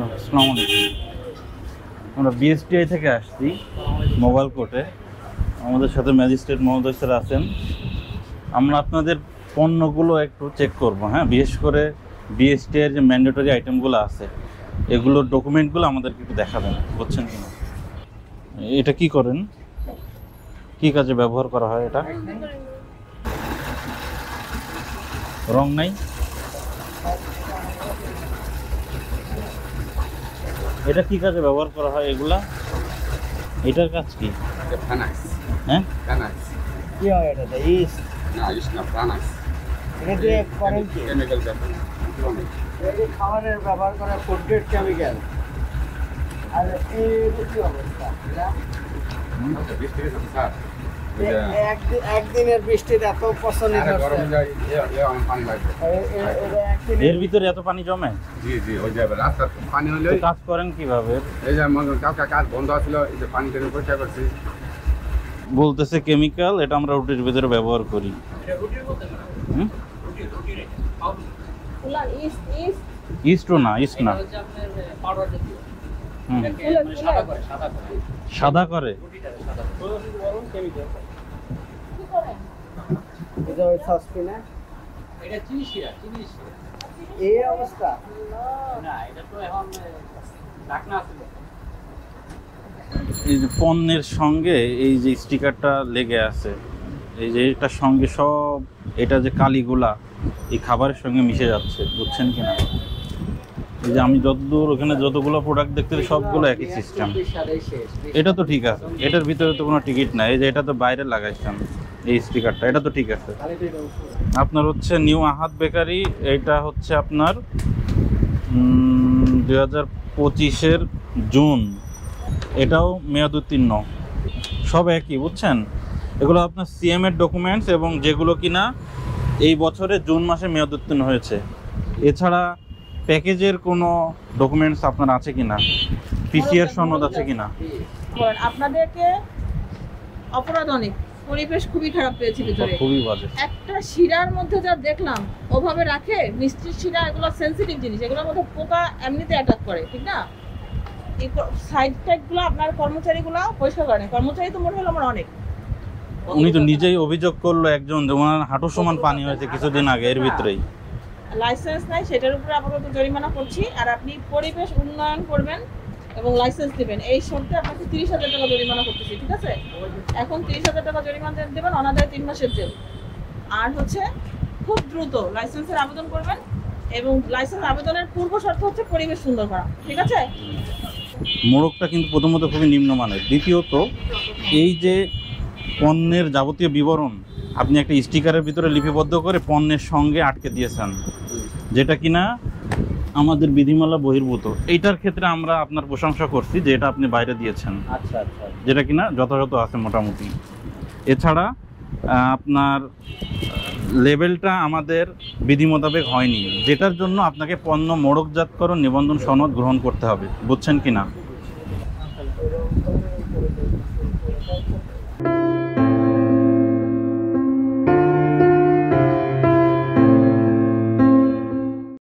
আসসালামু আলাইকুম। আমরা বিএসটিআই থেকে আসছি মোবাইল কোর্টে। আমাদের সাথে ম্যাজিস্ট্রেট মহোদয় স্যার আছেন। আমরা আপনাদের পণ্যগুলো একটু চেক করব, হ্যাঁ, বিশেষ করে বিএসটিআইয়ের যে ম্যান্ডেটরি আইটেমগুলো আছে এগুলোর ডকুমেন্টগুলো আমাদেরকে একটু দেখাবেন, বুঝছেন কি না? এটা কি করেন, কি কাজে ব্যবহার করা হয়? এটা রং নাই, এটা কি কাজে ব্যবহার করা হয় এগুলা? এটার কাজ কি? হ্যাঁ, কি হয় এটা? ইস্ট এটা দিয়ে করেন কি? এটা খাবারের ব্যবহার করা ফুড গ্রেড কেমিক্যাল। আর এই কি অবস্থা? একদিনের বৃষ্টিতে এত পছন্দ এর ভিতরে এত পানি জমে? জি জি, ওই যাবে রাস্তা পানি হলে কাজ করেন কিভাবে? এই যে কালকে কাজ বন্ধ ছিল, এই যে পানি টেনে পরিষ্কার করছি। বলতেছে কেমিক্যাল, এটা আমরা রুটির ভিতরে ব্যবহার করি। ইস্টও না, ইস্ট না, সাদা করে। এই অবস্থা এই যে পণ্যের সঙ্গে এই যে স্টিকারটা লেগে আছে, এই যে এটার সঙ্গে সব এটা যে কালিগুলা এই খাবারের সঙ্গে মিশে যাচ্ছে, বুঝছেন কিনা? এই যে আমি যতদূর ওখানে যতগুলো প্রোডাক্ট দেখতে সবগুলো একই সিস্টেম। এটা তো ঠিক আছে, এটার ভিতরে তো কোনো টিকিট নাই। এই যে এটা তো বাইরে লাগাইছেন এই স্টিকারটা, এটা তো ঠিক আছে। আপনার হচ্ছে নিউ আহাদ বেকারি, এটা হচ্ছে আপনার 2025-এর জুন, এটাও মেয়াদ উত্তীর্ণ, সব একই, বুঝছেন? এগুলো আপনার সিএম এর ডকুমেন্টস এবং যেগুলো কিনা এই বছরে জুন মাসে মেয়াদ উত্তীর্ণ হয়েছে। এছাড়া প্যাকেজের কোনো ডকুমেন্টস আপনার আছে কিনা, পিসিআর সনদ আছে কিনা? আপনাদেরকে অপরাধ অনেক, পরিবেশ খুবই খারাপ পেয়েছিল, খুবই বাজে। একটা শিরার মধ্যে যা দেখলাম ওভাবে রাখে, মিষ্টির শিরা, এগুলো সেন্সিটিভ জিনিস, এগুলোর মধ্যে পোকা এমনিতে অ্যাটাক করে, ঠিক না? এই সাইড ট্যাগগুলো আপনার কর্মচারীগুলো পরিষ্কার করেন। কর্মচারী তো মনে হলো আমার অনেক। উনি তো নিজেই অভিযোগ করলো একজন যে ওনার হাঁটু সমান পানি হয়েছে কিছুদিন আগে, এর ভিতরেই। লাইসেন্স নাই, সেটার উপরে আপাতত জরিমানা করছি। আর আপনি পরিবেশ উন্নয়ন করবেন এবং লাইসেন্স দিবেন, এই শর্তে আপনাকে 30,000 টাকা জরিমানা করতেছি, ঠিক আছে? এখন 30,000 টাকা জরিমানা দেবেন, অনাদায়ে 3 মাসের জেল। আর হচ্ছে খুব দ্রুত লাইসেন্সের আবেদন করবেন, এবং লাইসেন্স আবেদনের পূর্ব শর্ত হচ্ছে পরিবেশ সুন্দর করা, ঠিক আছে? মোড়কটা কিন্তু প্রথমত খুবই নিম্নমানের। দ্বিতীয়ত এই যে পণ্যের যাবতীয় বিবরণ আপনি একটা স্টিকারের ভিতরে লিপিবদ্ধ করে পণ্যের সঙ্গে আটকে দিয়েছেন, যেটা কিনা আমাদের বিধিমালা বহির্ভূত। এইটার ক্ষেত্রে আমরা আপনার প্রশংসা করছি যে এটা আপনি বাইরে দিয়েছেন, আচ্ছা আচ্ছা, যেটা কিনা যথাযথ আছে মোটামুটি। এছাড়া আপনার লেভেলটা আমাদের বিধি মোতাবেক হয়নি, যেটার জন্য আপনাকে পণ্য মোড়কজাতকরণ নিবন্ধন সনদ গ্রহণ করতে হবে, বুঝছেন কিনা?